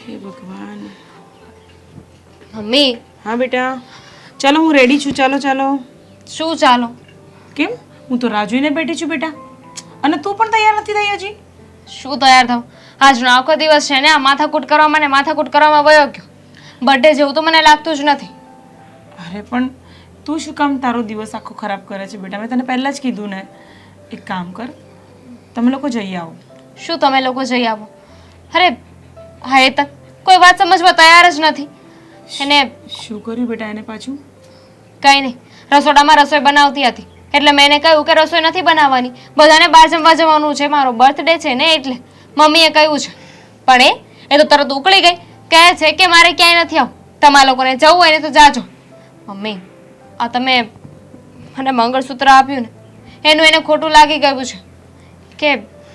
હે ભગવાન. મમ્મી. હા બેટા, ચાલો હું રેડી છું. ચાલો ચાલો. શું ચાલો? કેમ? હું તો રાહ જોઈને બેઠી છું બેટા. અને તું પણ તૈયાર નથી થઈ હજી? શું તૈયાર થાવ? આજનો આખો દિવસ છે ને આ માથાકૂટ કરવામાં ને માથાકૂટ કરવામાં વયો ગયો. બર્થડે જેવું તો મને લાગતું જ નથી. અરે પણ તું શું કામ તારો દિવસ આખો ખરાબ કરે છે બેટા? મેં તને પહેલાં જ કીધું ને. એક કામ કર, તમે લોકો જઈ આવો. શું તમે લોકો જઈ આવો? અરે હા એ તક કોઈ વાત સમજવા તૈયાર જ નથી. એને શું કર્યું બેટા એને પાછું? કંઈ નહીં, રસોડામાં રસોઈ બનાવતી હતી એટલે મેં એને કહ્યું કે રસોઈ નથી બનાવવાની, બધાને બહાર જમવા જવાનું છે, મારો બર્થડે છે ને એટલે મમ્મીએ કહ્યું છે. પણ એ તો તરત ઉકળી ગઈ, કહે છે કે મારે ક્યાંય નથી આવું, તમારા લોકોને જવું હોય ને તો જાજો. મમ્મી આ તમે મને મંગળસૂત્ર આપ્યું ને એનું એને ખોટું લાગી ગયું છે કે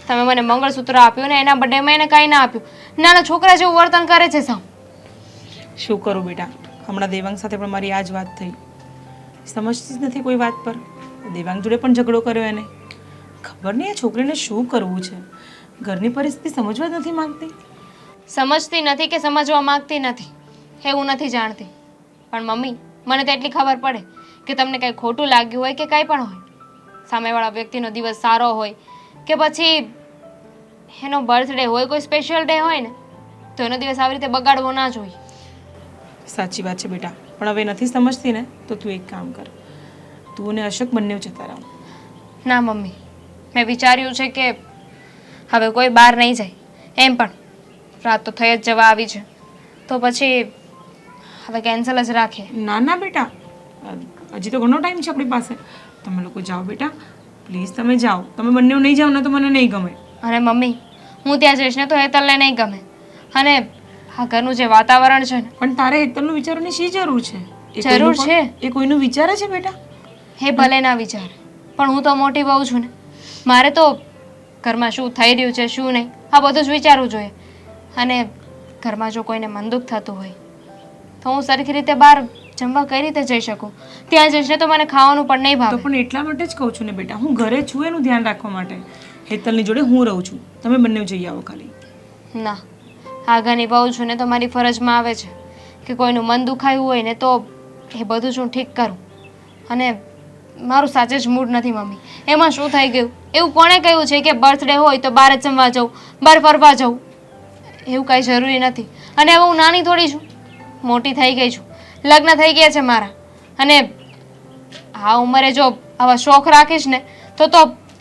તમે મને મંગળસૂત્ર આપ્યું ને એના બર્થડેમાં એને કાંઈ ના આપ્યું. નાના છોકરા જેવું વર્તન કરે છે સાવ. શું કરું બેટા? હમણાં દેવાંગ સાથે પણ મારી આ જ વાત થઈ. સમજતી જ નથી કોઈ વાત પર. દેવાંગ જોડે પણ ઝઘડો કર્યો એને. ખબર નહીં આ છોકરીને શું કરવું છે. ઘરની પરિસ્થિતિ સમજવા જ નથી માંગતી. સમજતી નથી કે સમજવા માંગતી નથી એવું નથી જાણતી, પણ મમ્મી મને તો એટલી ખબર પડે કે તમને કંઈ ખોટું લાગ્યું હોય કે કંઈ પણ હોય, સામેવાળા વ્યક્તિનો દિવસ સારો હોય કે પછી એનો બર્થડે હોય, કોઈ સ્પેશિયલ ડે હોય ને તો એનો દિવસ આવી રીતે બગાડવો ના જોઈએ. સાચી વાત છે બેટા, પણ હવે નથી સમજતી ને તો તું એક કામ કર, તું અને અશોક બંને જતા રહો. ના મમ્મી, મેં વિચાર્યું છે કે હવે કોઈ બહાર નહીં જાય. એમ પણ રાત તો થઈ જ જવા આવી છે તો પછી હવે કેન્સલ જ રાખીએ. ના ના બેટા, હજી તો ઘણો ટાઈમ છે આપણી પાસે. તમે લોકો જાઓ બેટા, પ્લીઝ તમે જાઓ. તમે બંને નહીં જાઓ ને તો મને નહીં ગમે. અને મમ્મી હું ત્યાં જઈશ ને તો હેતલને નહીં ગમે, અને આ ઘરનું જે વાતાવરણ છે ને. પણ તારે હેતલનું વિચારવાની શી જરૂર છે? જરૂર છે. એ કોઈનું વિચારે છે બેટા? હે ભલે ના વિચારે, પણ હું તો મોટી બહુ છું ને, મારે તો ઘરમાં શું થઈ રહ્યું છે શું નહીં આ બધું જ વિચારવું જોઈએ. અને ઘરમાં જો કોઈને મન દુઃખ થતું હોય તો હું સરખી રીતે બહાર જમવા કઈ રીતે જઈ શકું? ત્યાં જઈને તો મને ખાવાનું પણ નહીં તો ભાવે. પણ એટલા માટે જ કહું છું ને બેટા, હું ઘરે છું એનું ધ્યાન રાખવા માટે. હેતલની જોડે હું રહું છું, તમે બંને જઈ આવો ખાલી. ના, આગળની બહુ છું ને તો મારી ફરજમાં આવે છે કે કોઈનું મન દુખાયું હોય ને તો એ બધું જ હું ઠીક કરું. અને મારું સાચે જ મૂડ નથી મમ્મી. એમાં શું થઈ ગયું? એવું કોણે કહ્યું છે કે બર્થડે હોય તો બહાર જ જમવા જવું, બહાર ફરવા જવું? એવું કાંઈ જરૂરી નથી. અને હવે હું નાની થોડી છું, મોટી થઈ ગઈ છું, લગ્ન થઈ ગયા છે મારા. અને આ ઉંમરે જો આવા શોખ રાખીશ ને તો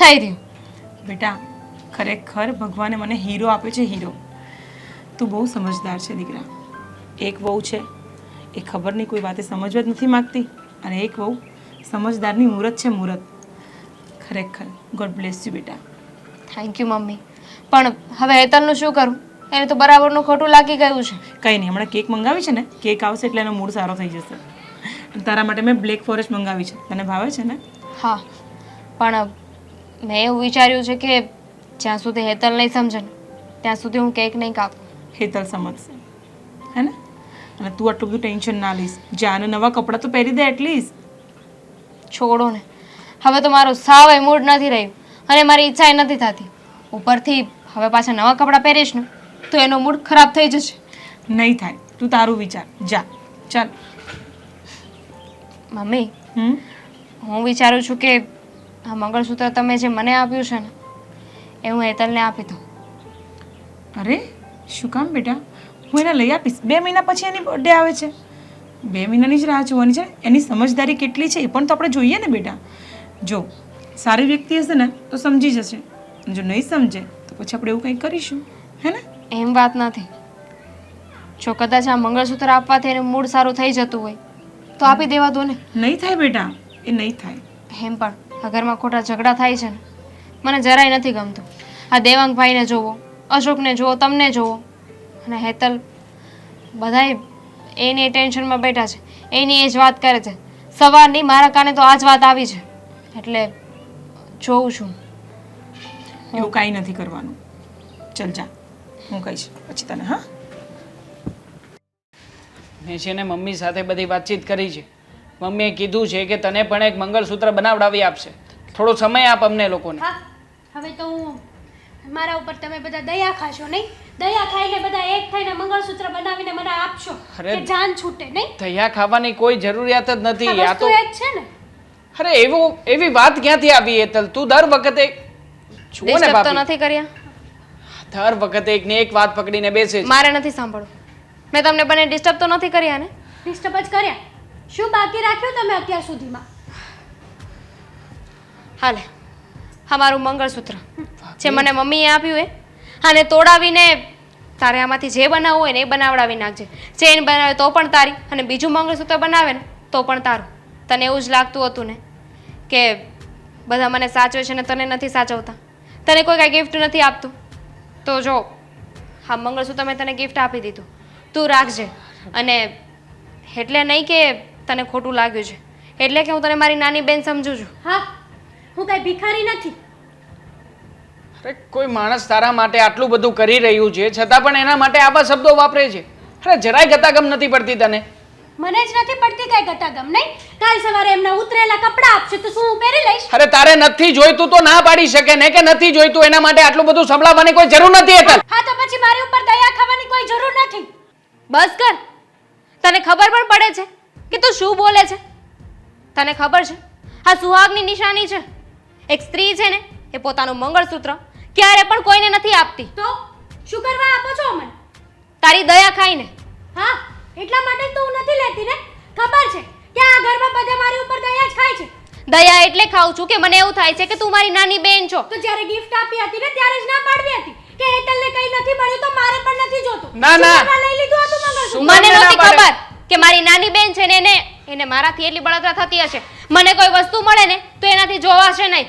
થઈ રહ્યું. બેટા ખરેખર ભગવાને મને હીરો આપ્યો છે, હીરો. તું બહુ સમજદાર છે દીકરા. એક વહુ છે એ ખબર નહીં કોઈ વાતે સમજવા જ નથી માગતી, અને એક વહુ સમજદારની મુહૂર્ત છે, મુહૂર્ત. ખરેખર ગોડ બ્લેસ યુ બેટા. Thank you mummy. પણ હવે હેતલનું શું કરું? એને તો બરાબરનું ખોટું લાગી ગયું છે. કંઈ નહીં, હમણાં કેક મંગાવી છે ને, કેક આવશે એટલે એનો મૂડ સારો થઈ જશે. તારા માટે મેં બ્લેક ફોરેસ્ટ મંગાવી છે, તને ભાવે છે ને? હા, પણ મેં એવું વિચાર્યું છે કે જ્યાં સુધી હેતલ નહીં સમજે ને ત્યાં સુધી હું કેક નહીં કાપું. હેતલ સમજશે, હે ને? અને તું આટલું બધું ટેન્શન ના લઈશ. જ્યાં નવા કપડાં તો પહેરી દે એટલીસ્ટ. છોડો ને, હવે તો મારો સાવ મૂડ નથી રહ્યું અને મારી ઈચ્છા નથી થતી. ઉપરથી હવે પાછા નવા કપડાં પહેરીશ ને તો એનો મૂડ ખરાબ થઈ જશે. નહીં થાય, તું તારું વિચાર. જા ચાલ. મમ્મી હું વિચારું છું કે આ મંગળસૂત્ર તમે જે મને આપ્યું છે ને એ હું હેતલને આપી દઉં. અરે શું કામ બેટા? હું એને લઈ આપીશ. 2 મહિના પછી એની બર્થડે આવે છે. 2 મહિનાની જ રાહ જોવાની છે. એની સમજદારી કેટલી છે એ પણ તો આપણે જોઈએ ને બેટા. જો સારી વ્યક્તિ હશે ને તો સમજી જશે, જો નહીં સમજે તો પછી આપણે એવું કંઈક કરીશું, હે ને? એમ વાત નથી. જો કદાચ આ મંગળસૂત્ર આપવાથી એનું મૂડ સારું થઈ જતું હોય તો આપી દેવા દો ને. નહીં થાય બેટા, એ નહીં થાય. એમ પણ આ ઘરમાં ખોટા ઝઘડા થાય છે ને મને જરાય નથી ગમતું. આ દેવાંગભાઈને જોવો, અશોકને જોવો, તમને જોવો, અને હેતલ બધાય એની ટેન્શનમાં બેઠા છે, એની એ જ વાત કરે છે. સવારની મારા કાને તો આ જ વાત આવી છે એટલે જોઉં છું. એવું કાંઈ નથી કરવાનું. ચલ જા, હું કહીશ પછી તને. હા, મેં છે ને મમ્મી સાથે બધી વાતચીત કરી છે. મમ્મીએ કીધું છે કે તને પણ એક મંગળસૂત્ર બનાવડાવી આપશે. થોડો સમય આપ અમને લોકોને. હા, હવે તો હું મારા ઉપર તમે બધા દયા ખાશો નહીં? દયા ખાઈને બધા એક ખાઈને મંગળસૂત્ર બનાવીને મને આપશો અરે. કે જાન છૂટે નહીં? દયા ખાવાની કોઈ જરૂરિયાત જ નથી આ આ વસ્તુ તો એ જ છે ને. અરે એવી વાત ક્યાંથી આવી હેતલ તું દર વખતે જુઓ ને ડિસ્ટર્બ તો ભાભી નથી કર્યા? દર વખતે એક ને એક વાત પકડીને બેસે છે મારે નથી સાંભળવું. મેં તમને બંને ડિસ્ટર્બ તો નથી કર્યા ને? ડિસ્ટર્બ જ કર્યા. શું બાકી રાખ્યું તમે અત્યાર સુધીમાં? હાલે, હા મારું મંગળસૂત્ર જે મને મમ્મીએ આપ્યું એ આને તોડાવીને તારે આમાંથી જે બનાવવું હોય ને એ બનાવડાવી નાખજે. ચેન બનાવે તો પણ તારી, અને બીજું મંગળસૂત્ર બનાવે ને તો પણ તારું. તને એવું જ લાગતું હતું ને કે બધા મને સાચવે છે ને તને નથી સાચવતા, તને કોઈ કાંઈ ગિફ્ટ નથી આપતું. તો જો હા મંગળસૂત્ર મેં તને ગિફ્ટ આપી દીધું, તું રાખજે. અને એટલે નહીં કે તને ખોટું લાગ્યું છે, એટલે કે હું તને મારી નાની બેન સમજું છું. હા, હું કઈ ભિખારી નથી. અરે કોઈ માણસ તારા માટે આટલું બધું કરી રહ્યું છે છતાં પણ એના માટે આવા શબ્દો વાપરે છે. અરે જરાય ગતાગમ નથી પડતી તને? મને જ નથી પડતી કઈ ગતાગમ નહીં. કાલ સવારે એમના ઉતરેલા કપડાં આપશે તો શું હું પહેરી લઈશ? અરે તારે નથી જોઈતું તો ના પાડી શકે ને કે નથી જોઈતું, એના માટે આટલું બધું સંભળાવવાની કોઈ જરૂર નથી હેતલ. હા તો પછી મારી ઉપર દયા ખાવાની કોઈ જરૂર નથી. બસ કર. તને ખબર પણ પડે છે કે તું શું બોલે છે? તને ખબર છે આ સુહાગની નિશાની છે? એક સ્ત્રી છે ને એ પોતાનું મંગળસૂત્ર ક્યારે પણ કોઈને નથી આપતી. તો શું કરવા આપો છો મને? તારી દયા ખાઈને. હા, એટલા માટે જ તો હું નથી લેતી ને. ખબર છે કે આ ઘરમાં બધા મારી ઉપર દયા જ ખાય છે. દયા એટલે ખાઉં છું કે મને એવું થાય છે કે તું મારી નાની બેન છો. તો જ્યારે ગિફ્ટ આપી હતી ને ત્યારે જ ના પાડવી હતી કે હેતલને કઈ નથી મળ્યું તો મારે પણ નથી જોતું. ના, ના. શું કરવા લઈ લીધું હતું મંગળસૂત્ર? શું? મને મને ના નહોતી પાડે. ખબર કે મારી નાની બેન છે ને એને મારાથી એટલી બળતરા થતી હશે. મને કોઈ વસ્તુ મળે ને તો એનાથી જોવાશે નહીં.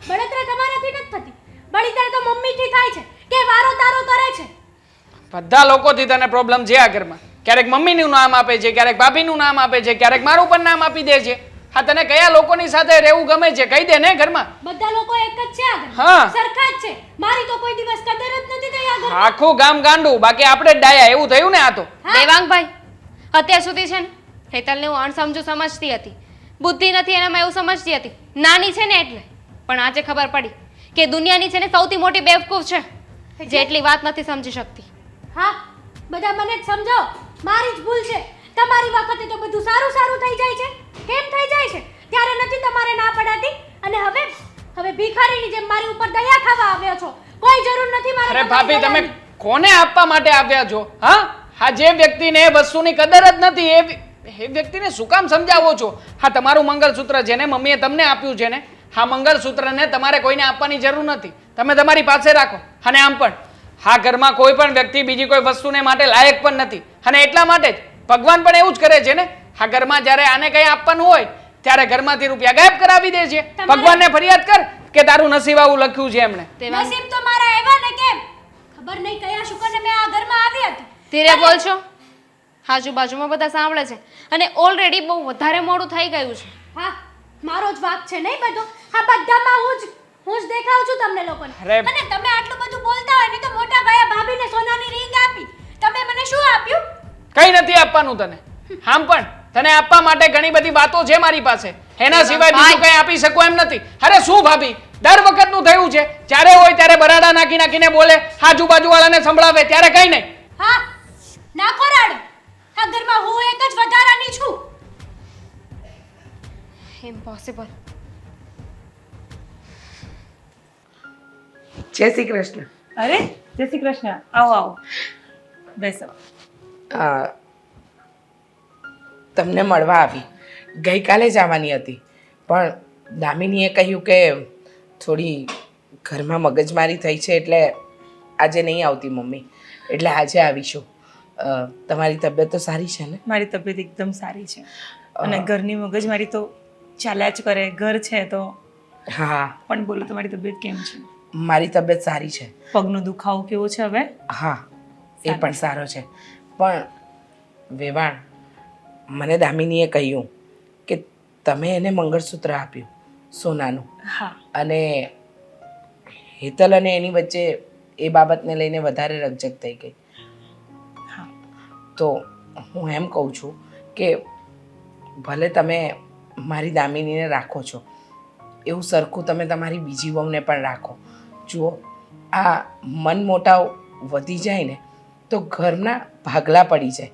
બળતરા તમારાથી નથી થતી. બળતરા તો મમ્મીથી થાય છે કે વારો તારો કરે છે. બધા લોકોથી તને પ્રોબ્લેમ છે આ ઘરમાં. ક્યારેક મમ્મીનું નામ આપે છે, ક્યારેક ભાભીનું નામ આપે છે, ક્યારેક મારું પણ નામ આપી દે છે. હા તને કયા લોકોની સાથે રહેવું ગમે છે કહી દે ને ઘરમાં. બધા લોકો એક જ છે આ ઘરમાં. હા. સરખા જ છે. મારી તો કોઈ દિવસ કદર જ નથી થઈ આ ઘરમાં. આખું ગામ ગાંડું, બાકી આપણે જ ડાયા, એવું થયું ને આ તો. હા. દેવાંગભાઈ, અત્યાર સુધી છે ને હેતલને હું અણસમજુ સમજતી હતી, બુદ્ધિ નથી એનામાં એવું સમજતી હતી, નાની છે ને એટલે. પણ આજે ખબર પડી કે દુનિયાની છે ને સૌથી મોટી બેવકૂફ છે જે એટલી વાત નથી સમજી શકતી. હા, બધા મને જ સમજાવો. મારી જ ભૂલ છે. તમારી વખતે તો બધું સારું સારું થઈ જાય છે. કેમ થઈ જાય છે? ત્યારે નથી તમારે ના પડાતી. અને હવે ભિખારીની જેમ મારી ઉપર દયા ખાવા આવ્યો છો. કોઈ જરૂર નથી મારે અરે તમારી ભાભી તમે દયાની. કોને આપવા માટે આવ્યા છો? હા જે વ્યક્તિને એ વસ્તુની કદર જ નથી એ વ્યક્તિને શું કામ સમજાવો છો? હા તમારું મંગળસૂત્ર છે ને મમ્મીએ તમને આપ્યું છે ને, હા મંગળસૂત્રને તમારે કોઈને આપવાની જરૂર નથી, તમે તમારી પાસે રાખો. અને આમ પણ હા ઘરમાં કોઈ પણ વ્યક્તિ બીજી કોઈ વસ્તુને માટે લાયક પણ નથી, અને એટલા માટે જ ભગવાન પણ એવું જ કરે છે ને. હા ઘરમાં જ્યારે આને કંઈ આપવાનું હોય ત્યારે ઘરમાંથી રૂપિયા ગાયબ કરાવી દે છે. ભગવાનને ફરિયાદ કર કે તારું નસીબ આવું લખ્યું છે એમણે. દેવાંગ, નસીબ તો મારા એવા ને કેમ ખબર નહીં કયા શુકરને મેં આ ઘરમાં આવી હતી. ધીરે બોલ છો. આજુબાજુમાં બધા સાંભળે છે અને ઓલરેડી બહુ વધારે મોડું થઈ ગયું છે. હા, મારો જ વાંક છે નહીં બધો. આ બધામાં હું જ દેખાઉં છું તમને લોકોને. અરે. અને તમે આટલું બધું બોલતા હોય ને તો મોટા ભાઈએ ભાભીને સોનાની રિંગ આપી. તમે મને શું આપ્યું? કઈ નથી આપવાનું તને. આમ પણ તને આપવા માટે ઘણી બધી વાતો છે મારી પાસે, એના સિવાય બીજું કઈ આપી શકું એમ નથી. અરે શું ભાભી, દર વખતનું થયું છે, જ્યારે હોય ત્યારે બરાડા નાખી નાખીને બોલે, આજુબાજુ વાળાને સંભળાવે, ત્યારે કઈ નહીં. હા, નાખો રાડો. આ ઘરમાં હું એક જ વધારાની છું. ઇમ્પોસિબલ. જય શ્રી કૃષ્ણ. અરે જય શ્રી કૃષ્ણ. આવો આવો, બેસો. આ, તમને મળવા આવી. ગઈકાલે જ આવવાની હતી પણ દામિનીએ કહ્યું કે થોડી ઘરમાં મગજમારી થઈ છે એટલે આજે નહીં આવતી મમ્મી, એટલે આજે આવીશું. તમારી તબિયત તો સારી છે ને? મારી તબિયત એકદમ સારી છે અને ઘરની મગજમારી તો ચાલ્યા જ કરે, ઘર છે તો. હા. પણ બોલો તમારી તબિયત કેમ છે? મારી તબિયત સારી છે. પગનો દુખાવો કેવો છે હવે? હા એ પણ સારો છે. પણ વેવાણ, મને દામિનીએ કહ્યું કે તમે એને મંગળસૂત્ર આપ્યું સોનાનું, હા. અને હેતલ અને એની વચ્ચે એ બાબતને લઈને વધારે રકઝક થઈ ગઈ. હા. તો હું એમ કહું છું કે ભલે તમે મારી દામિનીને રાખો છો, એવું સરખું તમે તમારી બીજી વહુને પણ રાખો. જુઓ, આ મન મોટાવ વધી જાય ને તો ઘરના ભાગલા પડી જાય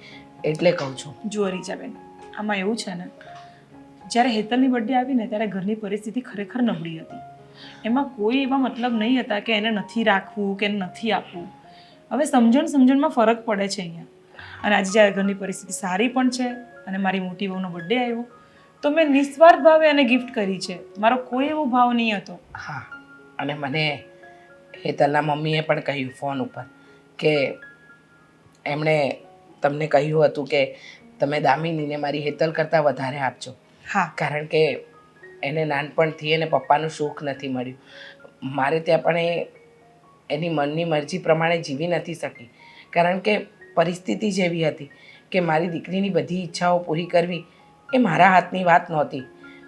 એટલે કહું છું. જુઓ રીચાબેન, આમાં એવું છે ને, જ્યારે હેતલની બર્થડે આવી ને ત્યારે ઘરની પરિસ્થિતિ ખરેખર નબળી હતી. એમાં કોઈ એવા મતલબ નહીં હતા કે એને નથી રાખવું કે એને નથી આપવું. હવે સમજણમાં ફરક પડે છે અહીંયા. અને આજે જ્યારે ઘરની પરિસ્થિતિ સારી પણ છે અને મારી મોટી વહુનો બર્થડે આવ્યો તો મેં નિસ્વાર્થ ભાવે એને ગિફ્ટ કરી છે. મારો કોઈ એવો ભાવ નહીં હતો. હા, અને મને હેતલના મમ્મીએ પણ કહ્યું ફોન ઉપર કે એમણે તમને કહ્યું હતું કે તમે દામિનીને મારી હેતલ કરતાં વધારે આપજો. હા, કારણ કે એને નાનપણથી એને પપ્પાનું સુખ નથી મળ્યું. મારે ત્યાં પણ એની મનની મરજી પ્રમાણે જીવી નથી શકી, કારણ કે પરિસ્થિતિ જેવી હતી કે મારી દીકરીની બધી ઈચ્છાઓ પૂરી કરવી એ મારા હાથની વાત નહોતી.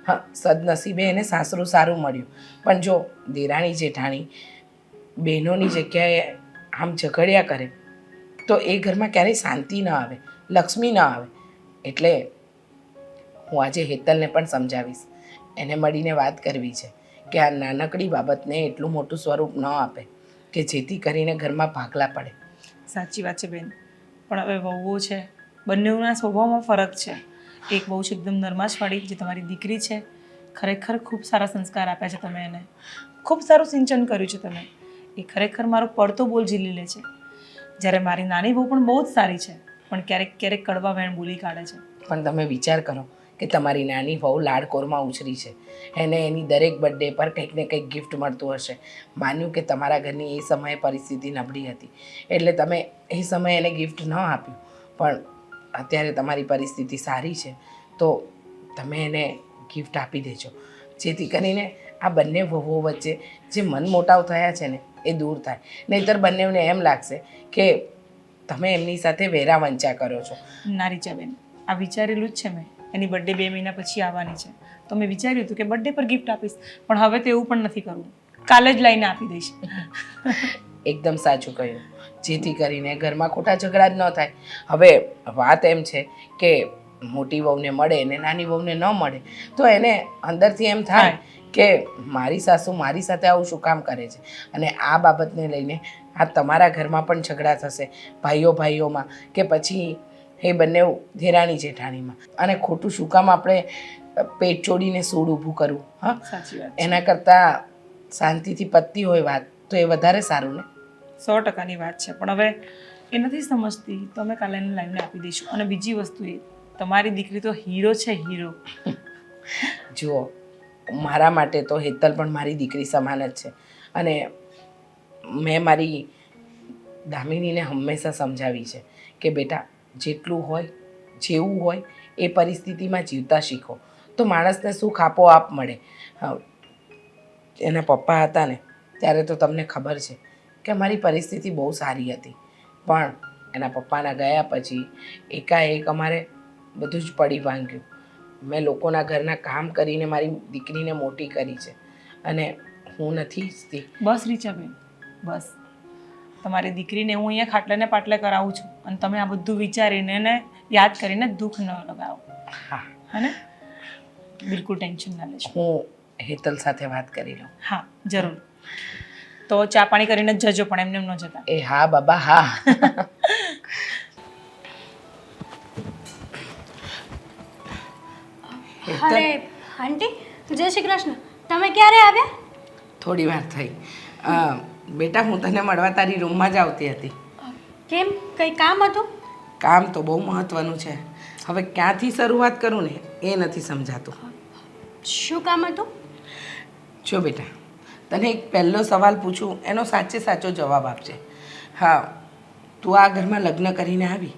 હા, સદનસીબે એને સાસરું સારું મળ્યું, પણ જો દેરાણી જેઠાણી બહેનોની જગ્યાએ આમ ઝઘડ્યા કરે તો એ ઘરમાં ક્યારેય શાંતિ ન આવે, લક્ષ્મી ન આવે. એટલે હું આજે હેતલને પણ સમજાવીશ, એને મળીને વાત કરવી છે કે આ નાનકડી બાબતને એટલું મોટું સ્વરૂપ ન આપે કે જેથી કરીને ઘરમાં ભાગલા પડે. સાચી વાત છે બેન, પણ હવે વહુઓ છે, બંનેના સ્વભાવમાં ફરક છે. એક વહુ છે એકદમ નરમાશવાળી, જે તમારી દીકરી છે, ખરેખર ખૂબ સારા સંસ્કાર આપ્યા છે તમે એને, ખૂબ સારું સિંચન કર્યું છે તમે. એ ખરેખર મારો પડતો બોલ ઝીલી લે છે. જ્યારે મારી નાની વહુ પણ બહુ જ સારી છે, પણ ક્યારેક ક્યારેક કડવા વેણ બોલી કાઢે છે. પણ તમે વિચાર કરો કે તમારી નાની વહુ લાડકોરમાં ઉછરી છે, એને એની દરેક બર્થડે પર કંઈક ને કંઈક ગિફ્ટ મળતું હશે. માન્યું કે તમારા ઘરની એ સમયે પરિસ્થિતિ નબળી હતી એટલે તમે એ સમયે એને ગિફ્ટ ન આપ્યું, પણ અત્યારે તમારી પરિસ્થિતિ સારી છે તો તમે એને ગિફ્ટ આપી દેજો, જેથી કરીને આ બંને વહુઓ વચ્ચે જે મનમોટાવ થયા છે ને એ દૂર થાય. નહીંતર બંનેને એમ લાગશે કે તમે એમની સાથે વેરા વંચા કરો છો. ના રીચાબેન, આ વિચારેલું જ છે મેં. એની બર્થડે 2 મહિના પછી આવવાની છે તો મેં વિચાર્યું હતું કે બર્થડે પર ગિફ્ટ આપીશ, પણ હવે તો એવું પણ નથી કરવું, કાલે જ લઈને આપી દઈશ. એકદમ સાચું કહ્યું, જેથી કરીને ઘરમાં ખોટા ઝઘડા જ ન થાય. હવે વાત એમ છે કે મોટી વહુને મળે ને નાની વહુને ન મળે તો એને અંદરથી એમ થાય કે મારી સાસુ મારી સાથે આવું શું કામ કરે છે. અને આ બાબતને લઈને આ તમારા ઘરમાં પણ ઝઘડા થશે, ભાઈઓમાં કે પછી એ બંને દેરાણી જેઠાણીમાં. અને ખોટું શું કામ આપણે પેટ છોડીને સૂડ ઊભું કરવું? હા, સાચી વાત. એના કરતાં શાંતિથી પતતી હોય વાત તો એ વધારે સારું ને. 100%ની વાત છે, પણ હવે એ નથી સમજતી તો અમે કાલે એને લાવીને આપી દઈશું. અને બીજી વસ્તુ એ, તમારી દીકરી તો હીરો છે, હીરો. જુઓ, મારા માટે તો હેતલ પણ મારી દીકરી સમાન જ છે. અને મેં મારી દામિનીને હંમેશા સમજાવી છે કે બેટા, જેટલું હોય જેવું હોય એ પરિસ્થિતિમાં જીવતા શીખો તો માણસને સુખ આપોઆપ મળે. એના પપ્પા હતા ને ત્યારે તો તમને ખબર છે કે અમારી પરિસ્થિતિ બહુ સારી હતી, પણ એના પપ્પાના ગયા પછી એકાએક અમારે બધું જ પડી ભાંગ્યું. મેં લોકોના ઘરના કામ કરીને મારી દીકરીને મોટી કરી છે અને હું નથી ઈચ્છતી. બસ રીચાબેન, બસ. તમારી દીકરીને હું અહીંયા ખાટલે ને પાટલે કરાવું છું અને તમે આ બધું વિચારીને એને યાદ કરીને દુઃખ ન લગાવો. હા, હે ને? બિલકુલ ટેન્શન ના લેશો. હું હેતલ સાથે વાત કરી લઉં. હા, જરૂર. તો ચા પાણી કરીને જ જજો, પણ એમને એમ ન જતા. એ હા બાબા, હા. અરે આંટી, જય શ્રી કૃષ્ણ. તમે ક્યારે આવ્યા? થોડી વાર થઈ. બેટા, હું તને મળવા તારી રૂમમાં જ આવતી હતી. કેમ, કંઈ કામ હતું? કામ તો બહુ મહત્વનું છે, હવે ક્યાંથી શરૂઆત કરું ને એ નથી સમજાતું. શું કામ હતું? જો બેટા, તને એક પહેલો સવાલ પૂછું, એનો સાચે સાચો જવાબ આપજે. હા, તું આ ઘરમાં લગ્ન કરીને આવી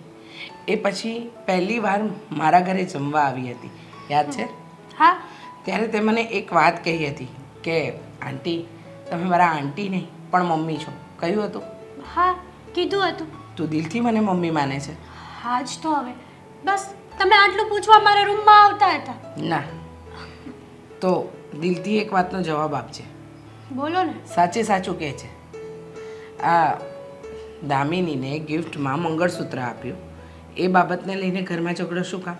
એ પછી પહેલી વાર મારા ઘરે જમવા આવી હતી, યાદ છે? હા. ત્યારે તે મને એક વાત કહી હતી કે આંટી, તમે મારા આંટી નહીં પણ મમ્મી છો. કહ્યું હતું? હા, કીધું હતું. તું દિલથી મને મમ્મી માને છે? હા જ તો. હવે બસ તમે આટલું પૂછવા મારા રૂમમાં આવતા હતા. ના, તો દિલથી એક વાતનો જવાબ આપજે. બોલો ને. સાચે સાચું કહે છે, આ દામિનીને ગિફ્ટમાં મંગળસૂત્ર આપ્યું એ બાબતને લઈને ઘરમાં ઝઘડો શું કામ?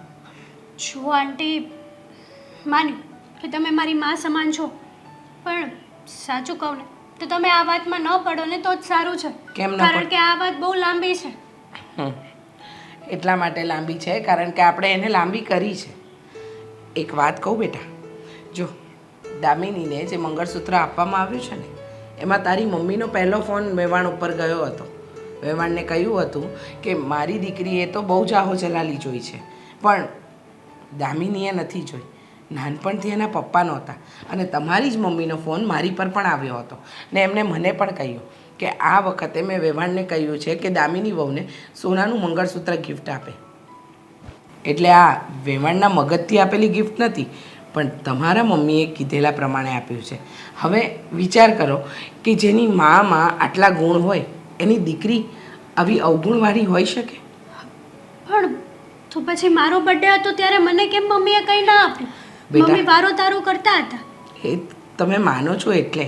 જો આંટી, માન્યું કે તમે મારી માં સમાન છો, પણ સાચું કહું ને તો તમે આ વાતમાં ન પડો ને તો જ સારું છે. કેમ ન કારણ પડ- કે આ વાત બહુ લાંબી છે. એટલા માટે લાંબી છે કારણ કે આપણે એને લાંબી કરી છે. એક વાત કહું બેટા, જો દામિનીને જે મંગળસૂત્ર આપવામાં આવ્યું છે ને એમાં તારી મમ્મીનો પહેલો ફોન વેવાણ ઉપર ગયો હતો. વેવાણને કહ્યું હતું કે મારી દીકરીએ તો બહુ જાહો જલાલી જોઈ છે, પણ દામિનીએ નથી જોઈ. નાનપણથી એના પપ્પા નહોતા અને તમારી જ મમ્મીનો ફોન મારી પર પણ આવ્યો હતો ને એમને મને પણ કહ્યું કે આ વખતે મેં વેવાણને કહ્યું છે કે દામિની વહુને સોનાનું મંગળસૂત્ર ગિફ્ટ આપે. એટલે આ વેવાણના મગજથી આપેલી ગિફ્ટ નથી, પણ તમારા મમ્મીએ કીધેલા પ્રમાણે આપ્યું છે. હવે વિચાર કરો કે જેની મામાં આટલા ગુણ હોય એની દીકરી આવી અવગુણવાળી હોઈ શકે? પણ તો પછી મારો બર્થડે હતો ત્યારે મને કેમ મમ્મીએ કંઈ ના આપ્યું? બેટા. મમ્મી વારો તારો કરતા હતા. એ તમે માનો છો એટલે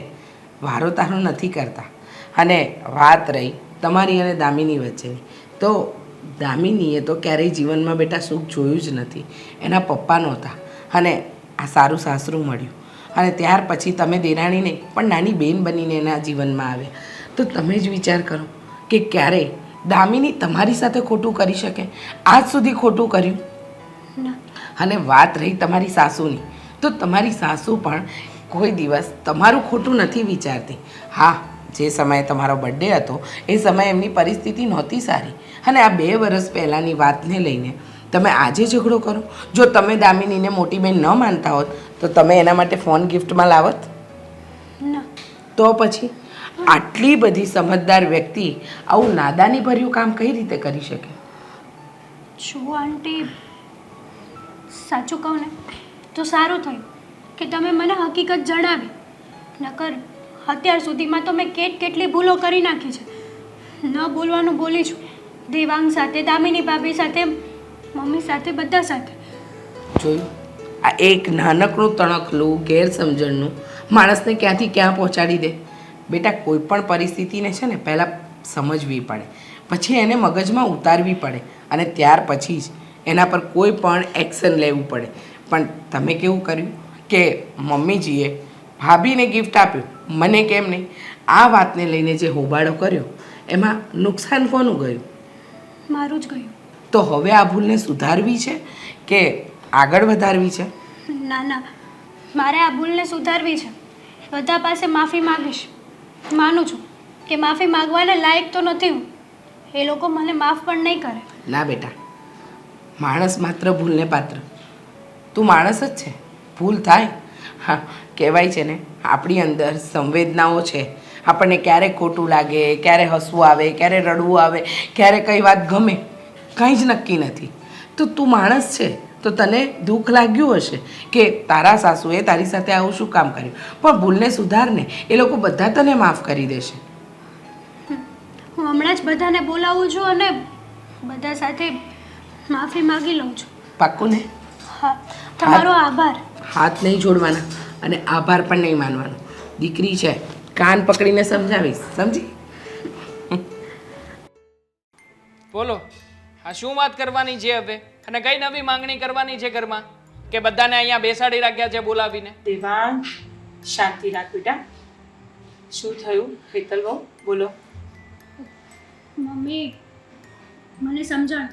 વારો તારો નથી કરતા. અને વાત રહી તમારી અને દામિની વચ્ચેની, તો દામિનીએ તો ક્યારેય જીવનમાં બેટા સુખ જોયું જ નથી. એના પપ્પા નહોતા અને આ સારું સાસરું મળ્યું અને ત્યાર પછી તમે દેરાણી નહીં પણ નાની બેન બનીને એના જીવનમાં આવ્યા. તો તમે જ વિચાર કરો કે ક્યારેય દામિની તમારી સાથે ખોટું કરી શકે? આજ સુધી ખોટું કર્યું? ના. અને વાત રહી તમારી સાસુની, તો તમારી સાસુ પણ કોઈ દિવસ તમારું ખોટું નથી વિચારતી. હા, જે સમયે તમારો બર્થડે હતો એ સમયે એમની પરિસ્થિતિ નહોતી સારી અને આ 2 વર્ષ પહેલાંની વાતને લઈને તમે આજે ઝઘડો કરો. જો તમે દામિનીને મોટી બહેન ન માનતા હોત તો તમે એના માટે ફોન ગિફ્ટમાં લાવત? ના. તો પછી આટલી બધી સમજદાર વ્યક્તિ આવું નાદાની ભર્યું કામ કઈ રીતે કરી શકે? જો આંટી, સાચું કહું ને તો સારું થયું કે તમે મને હકીકત જણાવી. નકર અત્યાર સુધીમાં તો મેં કેટલી ભૂલો કરી નાખી છે. ન બોલવાનું બોલી છું, દેવાંગ સાથે, દામિની ભાભી સાથે, મમ્મી સાથે, બધા સાથે. જોયું, આ એક નાનકડું તણખલું ગેરસમજણનું માણસને ક્યાંથી ક્યાં પહોંચાડી દે. બેટા, કોઈ પણ પરિસ્થિતિને છે ને પહેલાં સમજવી પડે, પછી એને મગજમાં ઉતારવી પડે અને ત્યાર પછી જ એના પર કોઈ પણ એક્શન લેવું પડે. પણ તમે કેવું કર્યું કે મમ્મીજીએ ભાભીને ગિફ્ટ આપ્યું, મને કેમ નહીં? આ વાતને લઈને જે હોબાળો કર્યો એમાં નુકસાન કોનું ગયું? મારું જ ગયું. તો હવે આ ભૂલને સુધારવી છે કે આગળ વધારવી છે? ના ના, મારે આ ભૂલને સુધારવી છે. બધા પાસે માફી માગીશ. માનું છું કે માફી માગવાને લાયક તો નથી હું. એ લોકો મને માફ પણ નહીં કરે. ના બેટા, માણસ માત્ર ભૂલને પાત્ર. તું માણસ જ છે, ભૂલ થાય. હા, કહેવાય છે ને આપણી અંદર સંવેદનાઓ છે. આપણને ક્યારે ખોટું લાગે, ક્યારે હસવું આવે, ક્યારે રડવું આવે, ક્યારે કઈ વાત ગમે, કંઈ જ નક્કી નથી. તો તું માણસ છે તો તને દુઃખ લાગ્યું હશે કે તારા સાસુએ તારી સાથે આવું શું કામ કર્યું, પણ ભૂલને સુધારને, એ લોકો બધા તને માફ કરી દેશે. હું હમણાં જ બધાને બોલાવું છું અને બધા સાથે માફી માગી લઉં છું. પાક્કું ને? હા, તમારો આભાર. હાથ નહીં જોડવાના અને આભાર પણ નહીં માનવાનો. દીકરી છે, કાન પકડીને સમજાવીશ, સમજી? બોલો, આ શું વાત કરવાની છે હવે? અને કઈ નવી માંગણી કરવાની છે ઘરમાં કે બધાને અહીંયા બેસાડી રાખ્યા છે બોલાવીને? દેવાંગ, શાંતિ રાખ બેટા. શું થયું હેતલ બહુ? બોલો. મમ્મી, મને સમજાણ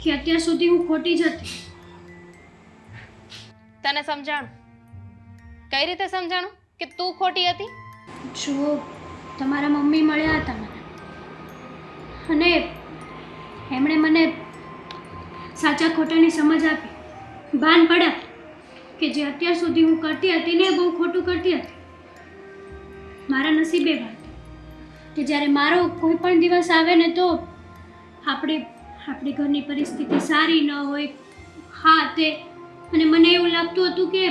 કે અત્યાર સુધી હું ખોટી જ હતી. તને સમજાણું? કઈ રીતે સમજાણું કે તું ખોટી હતી? જો તમારા મમ્મી મળ્યા હતા મને અને એમણે મને સાચા ખોટાની સમજ આપી. ભાન પડ્યા કે જે અત્યાર સુધી હું કરતી હતી ને એ બહુ ખોટું કરતી હતી. મારા નસીબે વાત કે જ્યારે મારો કોઈ પણ દિવસ આવે ને તો આપણી ઘરની પરિસ્થિતિ સારી ન હોય. હા, તે અને મને એવું લાગતું હતું કે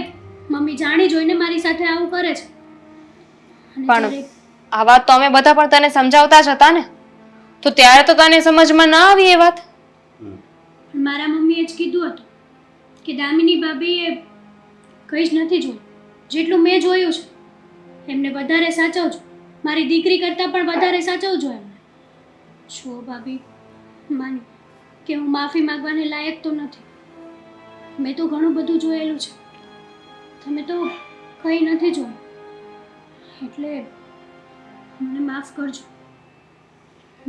મમ્મી જાણી જોઈને મારી સાથે આવું કરે છે. અને પણ જ્યારે આ વાત તો અમે બધા પણ તને સમજાવતા જ હતા ને, તો ત્યારે તો તને સમજમાં ના આવી એ વાત. મારા મમ્મીએ જ કીધું હતું કે દામિની ભાભીએ કંઈ જ નથી જોયું, જેટલું મેં જોયું છે. એમને વધારે સાચવજો, મારી દીકરી કરતાં પણ વધારે સાચવજો એમને. જો ભાભી, માની કે હું માફી માંગવાને લાયક તો નથી. મેં તો ઘણું બધું જોયેલું છે, તમે તો કંઈ નથી જોયું. એટલે મને માફ કરજો.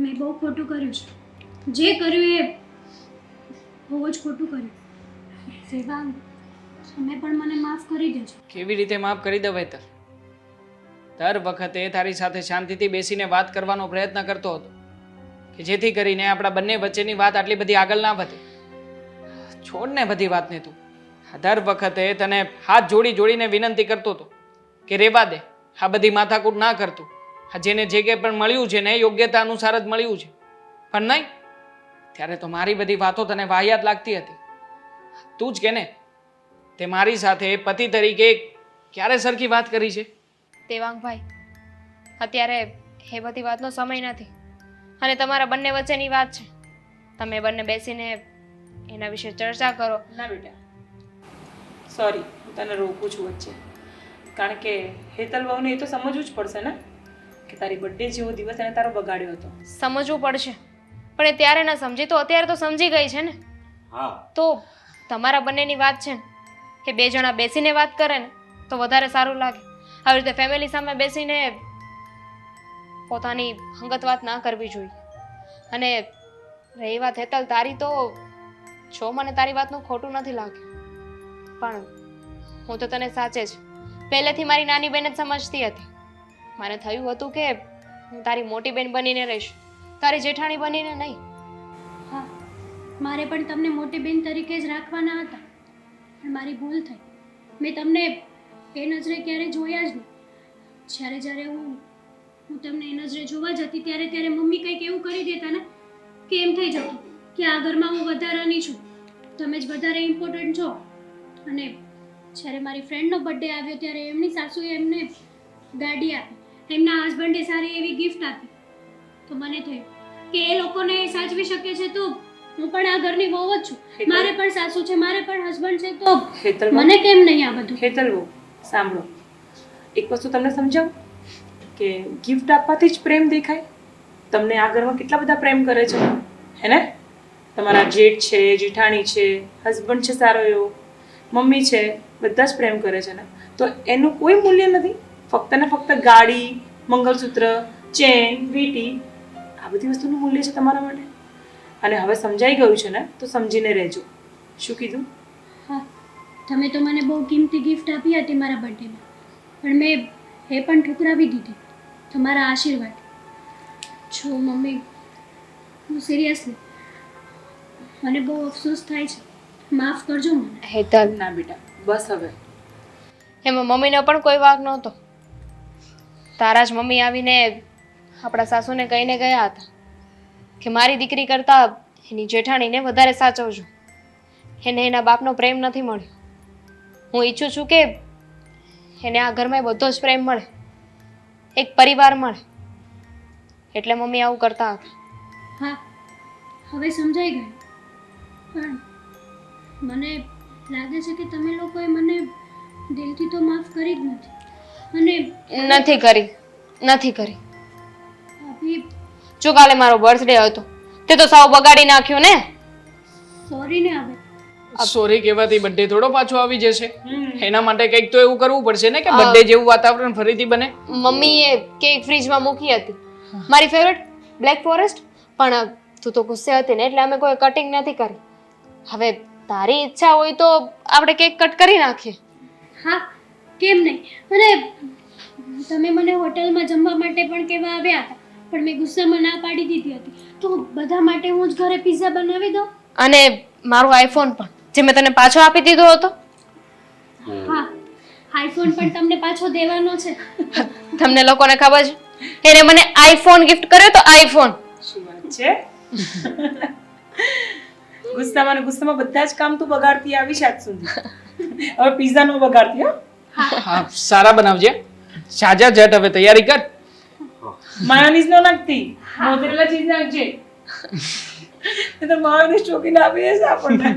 મેં બહુ ખોટું કર્યું છે. જે કર્યું એ બહુ જ ખોટું કર્યું. દેવાંગ, તમે પણ મને માફ કરી દેજો. કેવી રીતે માફ કરી દે હેતલ? દર વખતે તારી સાથે શાંતિથી બેસીને વાત કરવાનો પ્રયત્ન કરતો હતો કે જેથી કરીને આપણા બંને વચ્ચેની વાત આટલી બધી આગળ ના વધે. છોડ ને બધી વાતને તું. દર વખતે તને હાથ જોડીને વિનંતી કરતો હતો કે રેવા દે, આ બધી માથાકૂટ ના કરતું. આ જેને જે કંઈ પણ મળ્યું છે ને યોગ્યતા અનુસાર જ મળ્યું છે. પણ નહીં, ત્યારે તો મારી બધી વાતો તને વાહિયાત લાગતી હતી. તું જ કે ને, તે મારી સાથે પતિ તરીકે ક્યારે સરખી વાત કરી છે? દેવાંગભાઈ, અત્યારે એ બધી વાતનો સમય નથી અને તમારા બંને વચ્ચેની વાત છે. તમે બંને બેસીને એના વિશે ચર્ચા કરો. ના બેટા, સોરી, હું તને રોકું છું વચ્ચે. કારણ કે હેતલ બહુને એ તો સમજવું જ પડશે ને કે તારી બર્થડે જેવો દિવસ એને તારો બગાડ્યો હતો. સમજવું પડશે, પણ એ ત્યારે ન સમજી તો અત્યારે તો સમજી ગઈ છે ને. હા તો તમારા બંનેની વાત છે ને કે બે જણા બેસીને વાત કરે ને તો વધારે સારું લાગે. આવી રીતે ફેમિલી સામે બેસીને પોતાની હંગત વાત ના કરવી જોઈએ. અને રહી વાત હેતલ તારી, તો જો મને તારી વાતનું ખોટું નથી લાગ્યું, પણ હું તો તને સાચે જ પહેલેથી મારી નાની બહેન જ સમજતી હતી. મને થયું હતું કે હું તારી મોટી બહેન બનીને રહીશ, તારી જેઠાણી બનીને નહીં. હા, મારે પણ તમને મોટી બેન તરીકે જ રાખવાના હતા, પણ મારી ભૂલ થઈ. મેં તમને એ નજરે ક્યારેય જોયા જ નહીં. જ્યારે હું તમને એ નજરે જોવા જતી ત્યારે મમ્મી કંઈક એવું કરી દેતા ને કે એમ થઈ જતું કે આ ઘરમાં હું વધારાની છું, તમે જ વધારે ઇમ્પોર્ટન્ટ છો. અને જ્યારે મારી ફ્રેન્ડનો બર્થડે આવ્યો ત્યારે એમની સાસુએ એમને ગાડી આપી, એમના હસબન્ડે સારી એવી ગિફ્ટ આપી. તો મને થયું કે એ લોકોને સાચવી શકે છે તો હું પણ આ ઘરની વહુ જ છું. મારે પણ સાસુ છે, મારે પણ હસબન્ડ છે, તો હેતલ મને કેમ નહીં આ બધું? હેતલ બહુ સાંભળો, એક વસ્તુ તમને સમજાવું કે ગિફ્ટ આપવાથી જ પ્રેમ દેખાય? તમને આ ઘરમાં કેટલા બધા પ્રેમ કરે છે હે ને? તમારા જેઠ છે, જેઠાણી છે, હસબન્ડ છે સારો એવો, મમ્મી છે, બધા જ પ્રેમ કરે છે ને. તો એનું કોઈ મૂલ્ય નથી. ફક્ત ને ફક્ત ગાડી, મંગળસૂત્ર, ચેન, વીંટી, આ બધી વસ્તુનું મૂલ્ય છે તમારા માટે. અને હવે સમજાઈ ગયું છે ને તો સમજીને રહેજો. શું કીધું? હા, તમે તો મને બહુ કિંમતી ગિફ્ટ આપી હતી મારા બર્થડેમાં, પણ મેં એ પણ ઠુકરાવી દીધી તમારા આશીર્વાદ. જો મમ્મી, હું સિરિયસલી, મને બહુ અફસોસ થાય છે, માફ કરજો મને. હેતલ, ના બેટા, બસ હવે. એમાં મમ્મીનો પણ કોઈ વાંક નહોતો. તારા જ મમ્મી આવીને આપણા સાસુને કહીને ગયા હતા કે મારી દીકરી કરતાં એની જેઠાણીને વધારે સાચવજો, એને એના બાપનો પ્રેમ નથી મળ્યો. હું ઈચ્છું છું કે એને આ ઘરમાં બધો જ પ્રેમ મળે, એક પરિવાર મળે, એટલે મમ્મી આવું કરતા હતા. હા, હવે સમજાઈ ગયું. પણ મને લાગે છે કે તમે લોકોએ મને દિલથી તો માફ કરી જ નથી. અને નથી કરી. ભાભી, જો કાલે મારો બર્થડે હતો તે તો સાવ બગાડી નાખ્યો ને. સોરી ને. હવે સોરી કહેવાથી બર્થડે થોડો પાછો આવી જશે. એના માટે કંઈક તો એવું કરવું પડશે ને કે બર્થડે જેવું વાતાવરણ ફરીથી બને. મમ્મીએ કેક ફ્રીજમાં મૂકી હતી, મારી ફેવરેટ બ્લેક ફોરેસ્ટ, પણ તું તો ગુસ્સે હતી ને એટલે અમે કોઈ કટિંગ નથી કરી. હવે તારી ઈચ્છા હોય તો આપણે કેક કટ કરી નાખીએ. હા, કેમ નહીં. અને તમે મને હોટલમાં જમવા માટે પણ કહેવા આવ્યા હતા, પણ મેં ગુસ્સામાં ના પાડી દીધી હતી. તો બધા માટે હું જ ઘરે પિઝા બનાવી દઉં. અને મારો આઈફોન પણ જે મેં તને પાછો આપી દીધો હતો. હા, આઈફોન પણ તમને પાછો દેવાનો છે. તમને લોકોને ખબર છે એને મને આઈફોન ગિફ્ટ કર્યો તો આઈફોન. શું વાત છે? ગુસ્સામાં ને ગુસ્સામાં બધા જ કામ તું બગાડતી આવી છે આજ સુધી. હવે પિઝા નો બગાડતી હો. હા, સારા બનાવજે. સાજા જટ હવે તૈયારી કર. માયોનીઝ નો નાખતી, મોઝરેલા ચીઝ નાખજે. એ તો માયોનીઝ ચોકીને આપી દેશે આપણને.